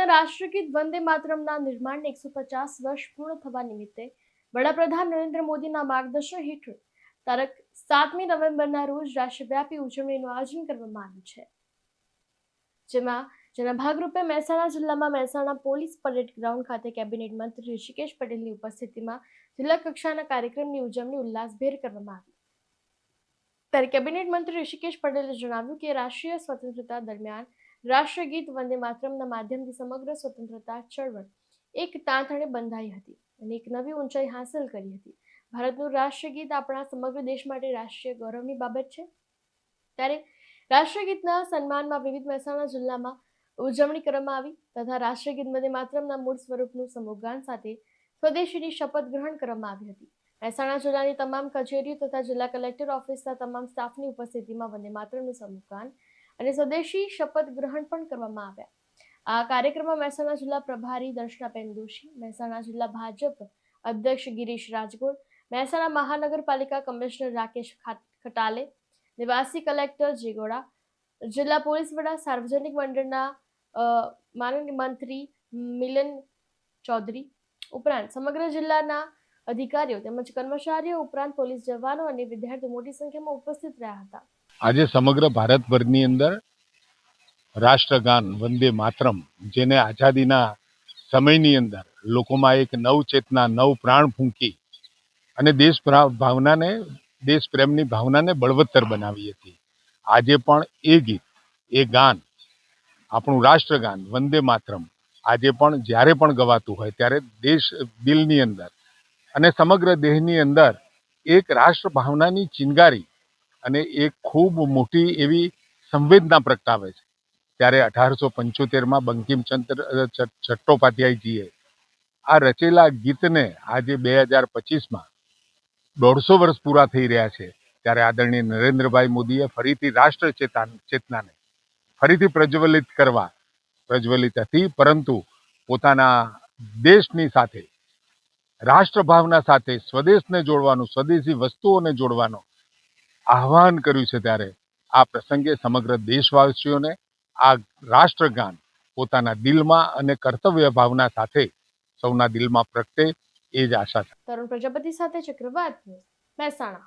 ભારતના રાષ્ટ્રગીત વંદે માતરમના નિર્માણને 150 વર્ષ પૂર્ણ થવા નિમિત્તે વડાપ્રધાન નરેન્દ્ર મોદીના માર્ગદર્શન હેઠળ તારીખ 7મી નવેમ્બરના રોજ રાષ્ટ્રવ્યાપી ઉજવણીનું આયોજન કરવામાં આવ્યું છે, જેના ભાગરૂપે મહેસાણા જિલ્લામાં મહેસાણા પોલીસ પરેડ ગ્રાઉન્ડ ખાતે કેબિનેટ મંત્રી ઋષિકેશ પટેલની ઉપસ્થિતિમાં જિલ્લા કક્ષાના કાર્યક્રમની ઉજવણી ઉલ્લાસભેર કરવામાં આવી। ત્યારે કેબિનેટ મંત્રી ઋષિકેશ પટેલે જણાવ્યું કે રાષ્ટ્રીય સ્વતંત્રતા દરમિયાન રાષ્ટ્રગીત વંદે માતરમના માધ્યમથી સમગ્ર સ્વતંત્રતા ચળવળ એક તાંતણે બંધાઈ હતી અને એક નવી ઊંચાઈ હાંસલ કરી હતી। ભારતનું રાષ્ટ્રગીત આપણા સમગ્ર દેશ માટે રાષ્ટ્રીય ગૌરવની બાબત છે। ત્યારે રાષ્ટ્રગીતના સન્માનમાં વિવિધ મહેસાણા જિલ્લામાં ઉજવણી કરવામાં આવી તથા રાષ્ટ્રગીત વંદે માતરમના મૂળ સ્વરૂપનું સમૂહગાન સાથે સ્વદેશીની શપથ ગ્રહણ કરવામાં આવી હતી। મહેસાણા જિલ્લાની તમામ કચેરીઓ તથા જિલ્લા કલેક્ટર ઓફિસના તમામ સ્ટાફની ઉપસ્થિતિમાં વંદે માતરમનું સમૂહગાન અને સ્વદેશી શપથ ગ્રહણ પણ કરવામાં આવ્યા। આ કાર્યક્રમમાં મહેસાણા જિલ્લા પ્રભારી દર્શનાબેન દોશી, મહેસાણા જિલ્લા ભાજપ અધ્યક્ષ ગિરીશ રાજગોર, મહેસાણા મહાનગરપાલિકા કમિશનર રાકેશ ખટાલે, નિવાસી કલેક્ટર જેગોડા, જિલ્લા પોલીસ વડા, સાર્વજનિક મંડળના માનનીય મંત્રી મિલન ચૌધરી ઉપરાંત સમગ્ર જિલ્લાના અધિકારીઓ તેમજ કર્મચારીઓ ઉપરાંત પોલીસ જવાનો અને વિદ્યાર્થીઓ મોટી સંખ્યામાં ઉપસ્થિત રહ્યા હતા। આજે સમગ્ર ભારતભરની અંદર રાષ્ટ્રગાન વંદે માતરમ, જેને આઝાદીના સમયની અંદર લોકોમાં એક નવ ચેતના, નવ પ્રાણ ફૂંકી અને દેશ પ્રેમની ભાવનાને બળવત્તર બનાવી હતી। આજે પણ એ ગીત, એ ગાન, આપણું રાષ્ટ્રગાન વંદે માતરમ આજે પણ જ્યારે પણ ગવાતું હોય ત્યારે દેશ દિલની અંદર અને સમગ્ર દેહની અંદર એક રાષ્ટ્ર ભાવનાની ચિનગારી અને એક ખૂબ મોટી એવી સંવેદના પ્રગટાવે છે। ત્યારે 1875માં બંકિમચંદ્ર ચટ્ટોપાધ્યાયજીએ આ રચેલા ગીતને આજે 2025માં 150 વર્ષ પૂરા થઈ રહ્યા છે ત્યારે આદરણીય નરેન્દ્રભાઈ મોદીએ ફરીથી રાષ્ટ્ર ચેતનાને ફરીથી પ્રજ્વલિત હતી, પરંતુ પોતાના દેશની સાથે, રાષ્ટ્રભાવના સાથે સ્વદેશને જોડવાનું, સ્વદેશી વસ્તુઓને જોડવાનું આહ્વાન કર્યું છે। ત્યારે આ પ્રસંગે સમગ્ર દેશવાસીઓને આ રાષ્ટ્રગાન પોતાના દિલમાં અને કર્તવ્ય ભાવના સાથે સૌના દિલમાં પ્રગટે એ જ આશા છે। તરુણ પ્રજાપતિ સાથે ચક્રવાત મહેસાણા।